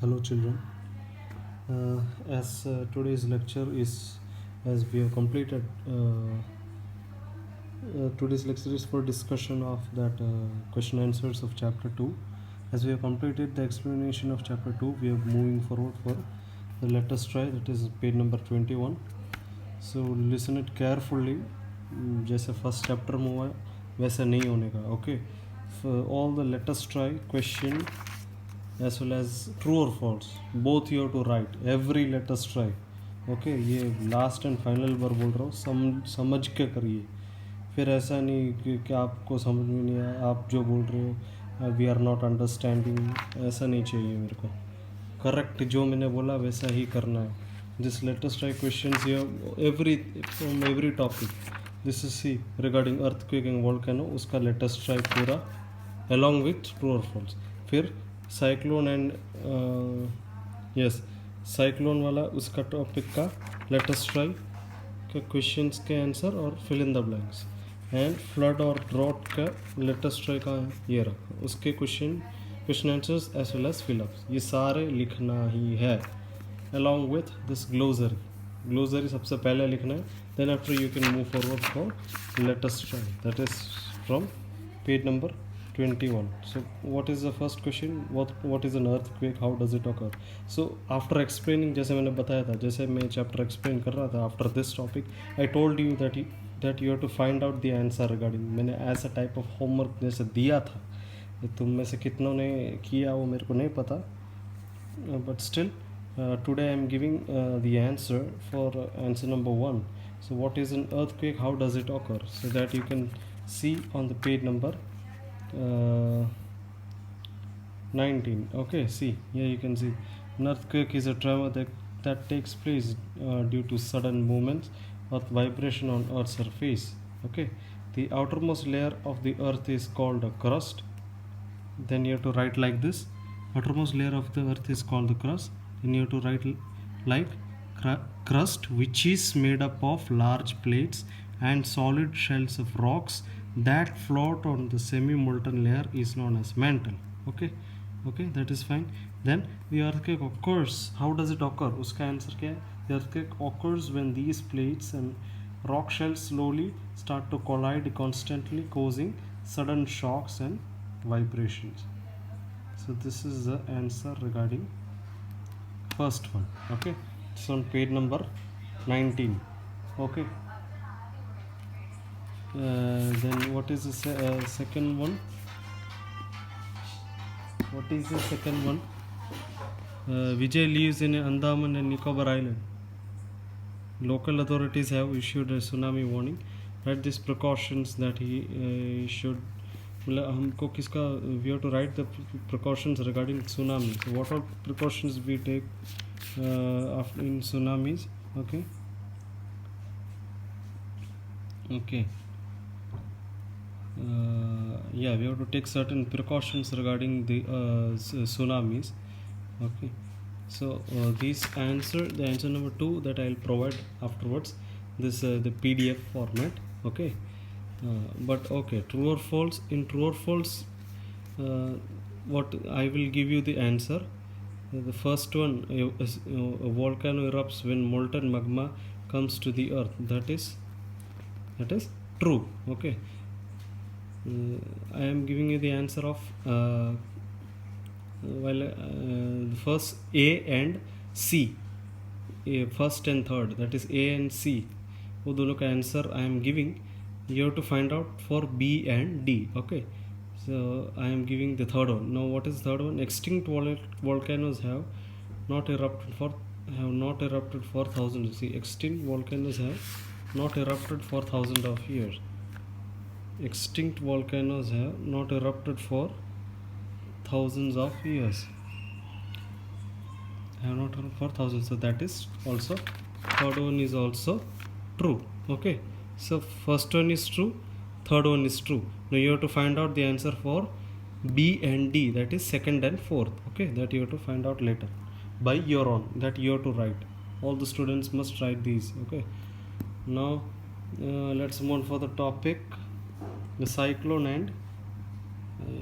Hello, children. As today's lecture is, as we have completed, today's lecture is for discussion of that question answers of chapter 2. As we have completed the explanation of chapter 2, we are moving forward for the let us try, that is page number 21. So listen it carefully. जैसे first chapter में हुआ है वैसा नहीं होने का. Okay, all the let us try question as well as true or false, both you have to write every let us try. Okay, ये last and final बार बोल रहा हूँ, समझ के करिए. फिर ऐसा नहीं कि आपको समझ में नहीं आया, आप जो बोल रहे हो वी आर नॉट अंडरस्टैंडिंग, ऐसा नहीं चाहिए मेरे को. करेक्ट जो मैंने बोला वैसा ही करना है. This let us try questions here every from every topic. This is see regarding earthquake and volcano, उसका लेट अस ट्राई पूरा along with true or false. फिर साइक्लोन एंड यस साइक्लोन वाला उसका टॉपिक का लेट अस ट्राई के questions के answer और fill in the blanks. And flood और ड्रॉट का लेट अस ट्राई का ये रखा, उसके question answers as well as fill ups, ये सारे लिखना ही है along with this glossary सबसे पहले लिखना है. then after you can move forward for let us try, that is from page number 21. So what is the first question, what is an earthquake, how does it occur? So after explaining, जैसे मैंने बताया था, जैसे मैं chapter explain कर रहा था, after this topic I told you that you have to find out the answer regarding. मैंने ऐसा टाइप ऑफ होमवर्क जैसे दिया था, तुम में से कितनों ने किया वो मेरे को नहीं पता, but still today I am giving the answer for answer number 1. So what is an earthquake, how does it occur, so that you can see on the page number 19. Okay, see here you can see an earthquake is a tremor that takes place due to sudden movements or vibration on earth's surface. Okay, the outermost layer of the earth is called a crust. Then you have to write like this: outermost layer of the earth is called the crust. Then you have to write like crust, which is made up of large plates and solid shells of rocks that float on the semi-molten layer, is known as mantle. Okay, that is fine. Then the earthquake occurs. How does it occur? उसका answer क्या है? The earthquake occurs when these plates and rock shells slowly start to collide constantly, causing sudden shocks and vibrations. So this is the answer regarding first one. Okay, it's on page number 19. Okay, then what is the second one? What is the second one? Vijay lives in Andaman and Nicobar Island. Local authorities have issued a tsunami warning. Write these precautions that he should. हमको किसका we have to write the precautions regarding tsunami. So what all precautions we take after in tsunamis? Okay, yeah, we have to take certain precautions regarding the tsunamis. Okay, so the answer number 2 that I'll provide afterwards, this the PDF format. Okay, but okay, true or false? In true or false, what I will give you the answer. The first one, a volcano erupts when molten magma comes to the earth. That is true. Okay, I am giving you the answer of first A and C, first and third, that is A and C, वो दोनों का answer I am giving. You have to find out for B and D. Okay, so I am giving the third one. Now what is the third one? Extinct volcanoes have not erupted for thousands. See, extinct volcanoes have not erupted for thousands of years. Extinct volcanoes have not erupted for thousands of years. Have not erupted for thousands. So that is also, third one is also true. Okay, so first one is true, third one is true. Now you have to find out the answer for B and D, that is second and fourth. Okay, that you have to find out later by your own, that you have to write. All the students must write these. Okay, now let's move on for the topic, the cyclone and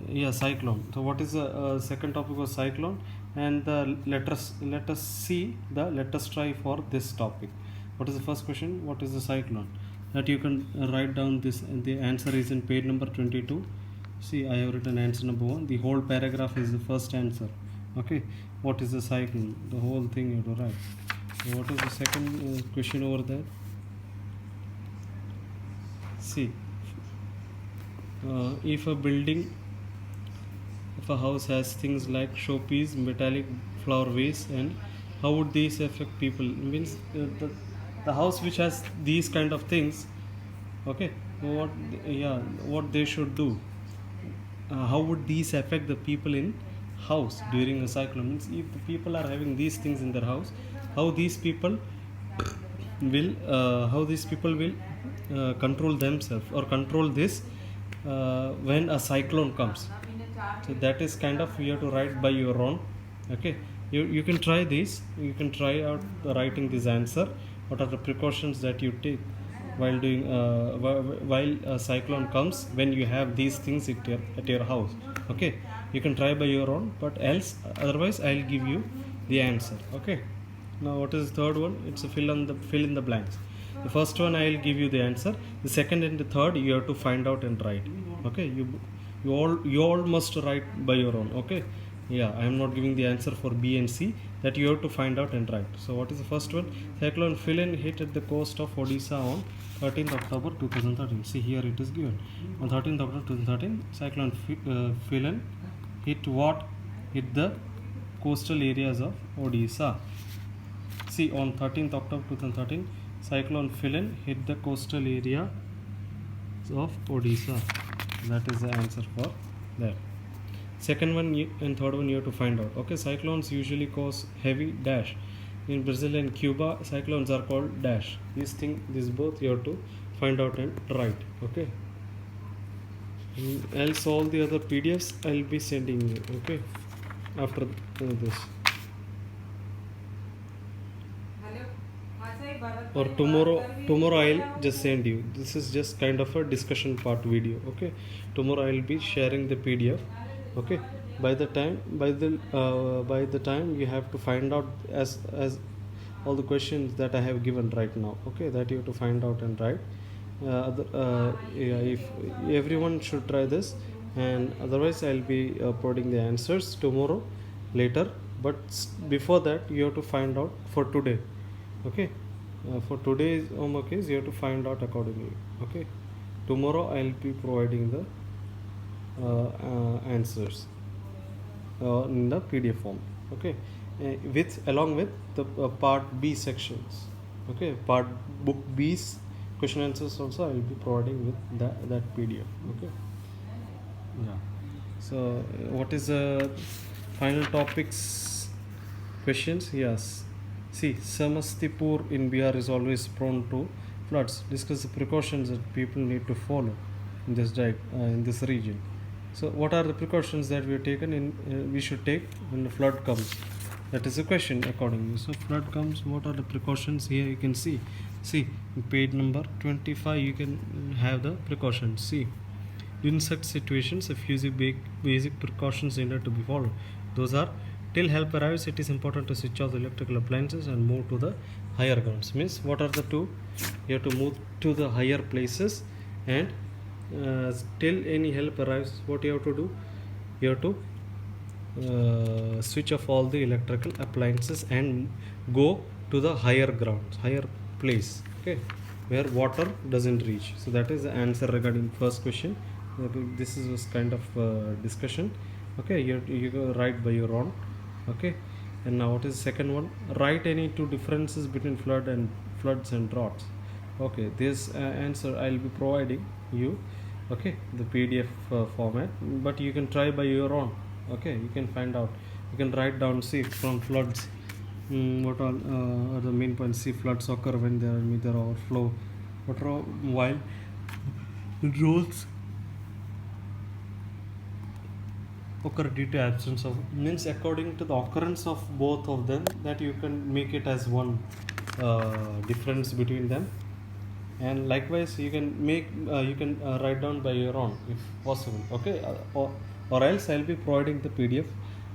Yeah, cyclone. So what is the second topic was cyclone, and the let us see the let us try for this topic. What is the first question? What is the cyclone? That you can write down this. And the answer is in page number 22. See, I have written answer number 1. The whole paragraph is the first answer. Okay. What is the cyclone? The whole thing you have to write. So what is the second question over there? See, if a house has things like showpiece, metallic flower vase, and how would these affect people? Means the house which has these kind of things, okay, what they should do, how would these affect the people in house during a cyclone? Means if the people are having these things in their house, how these people will control themselves or control this when a cyclone comes. So that is kind of you have to write by your own. Okay, you can try this, you can try out writing this answer. What are the precautions that you take while doing while a cyclone comes, when you have these things at your house? Okay, you can try by your own, but else otherwise I'll give you the answer. Okay, now what is the third one? It's a fill in the blanks. The first one I'll give you the answer. The second and the third you have to find out and write. Okay, you all must write by your own. Okay, yeah, I am not giving the answer for B and C, that you have to find out and write. So what is the first one? Cyclone Philin hit at the coast of Odisha on 13th October 2013. See, here it is given. On 13th October 2013, Cyclone Philin hit the coastal areas of Odisha. See, on 13th October 2013, Cyclone Philin hit the coastal area of Odisha. That is the answer for that. Second one and third one you have to find out. Okay, cyclones usually cause heavy dash. In Brazil and Cuba, cyclones are called dash. These both you have to find out and write. Okay. Else all the other PDFs I'll be sending you. Okay, after this. Or tomorrow I'll just send you. This is just kind of a discussion part video. Okay, tomorrow I'll be sharing the PDF. Okay, by the time you have to find out as all the questions that I have given right now. Okay, that you have to find out and write. If everyone should try this, and otherwise I'll be uploading the answers tomorrow later. But before that you have to find out for today. Okay, for today's homework is you have to find out accordingly. Okay, tomorrow I'll be providing the answers in the PDF form. Okay, along with the part B sections. Okay, part book B's question answers also I will be providing with that PDF. Okay, yeah. So what is the final topics questions? Yes. See, Samastipur in Bihar is always prone to floods. Discuss the precautions that people need to follow in this region. So, what are the precautions that we should take when the flood comes? That is a question accordingly. So, flood comes. What are the precautions? Here you can see. See, page number 25. You can have the precautions. See, in such situations, a few basic precautions needed to be followed. Those are: till help arrives, it is important to switch off the electrical appliances and move to the higher grounds. Means what are the two? You have to move to the higher places, and till any help arrives, what you have to do? You have to switch off all the electrical appliances and go to the higher grounds, higher place. Okay, where water doesn't reach. So that is the answer regarding first question. This is kind of discussion. Okay, you go write by your own. Okay, and now what is the second one? Write any two differences between floods and droughts. Okay, this answer I'll be providing you. Okay, the PDF format, but you can try by your own. Okay, you can find out, you can write down. See, from floods, what all are the main points? See, floods occur when there are neither overflow water, while droughts occur due to absence of. Means according to the occurrence of both of them, that you can make it as one difference between them. and likewise you can make you can write down by your own if possible, okay, or else I'll be providing the PDF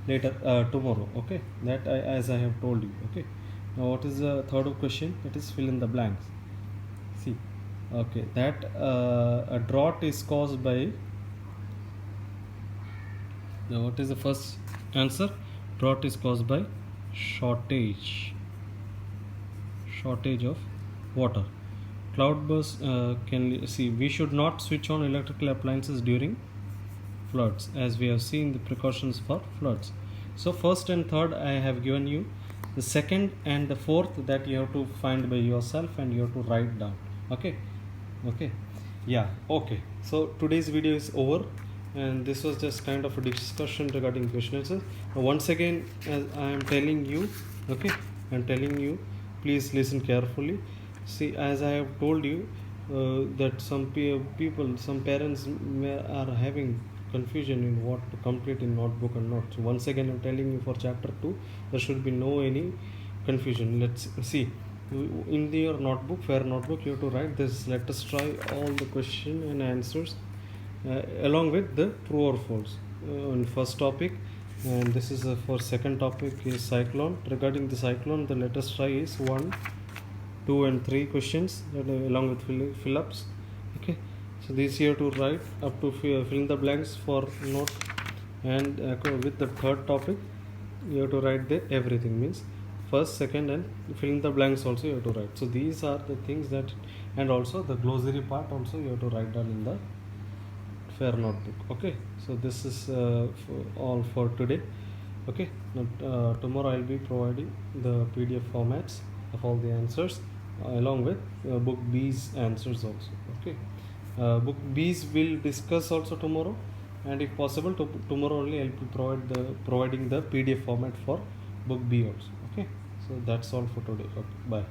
later tomorrow, okay, that as I have told you, okay. Now what is the third question? That is fill in the blanks. See, okay, that a drought is caused by, now what is the first answer? Drought is caused by shortage of water. Cloudburst can see, we should not switch on electrical appliances during floods, as we have seen the precautions for floods. So first and third I have given you. The second and the fourth, that you have to find by yourself and you have to write down, okay. Yeah, okay, so today's video is over, and this was just kind of a discussion regarding question answers. Once again, as I am telling you, okay, I'm telling you, please listen carefully. See, as I have told you, that some people, some parents are having confusion in what to complete in notebook and not. So once again I'm telling you, for chapter 2 there should be no any confusion. Let's see, in your notebook, fair notebook, you have to write this. Let us try all the question and answers along with the true or false on first topic, and this is for second topic is cyclone. Regarding the cyclone, the let us try is 1, 2 and 3 questions along with fill-ups, okay. So these you have to write up to fill in the blanks for note, and with the third topic you have to write the everything, means first, second, and fill in the blanks also you have to write. So these are the things that, and also the glossary part also you have to write down in the fair notebook, okay. So this is all for today, okay. Now, tomorrow I'll be providing the PDF formats of all the answers along with book B's answers also, okay. Book B's will discuss also tomorrow, and if possible tomorrow only I'll be providing the PDF format for book B also, okay. So that's all for today, okay, bye.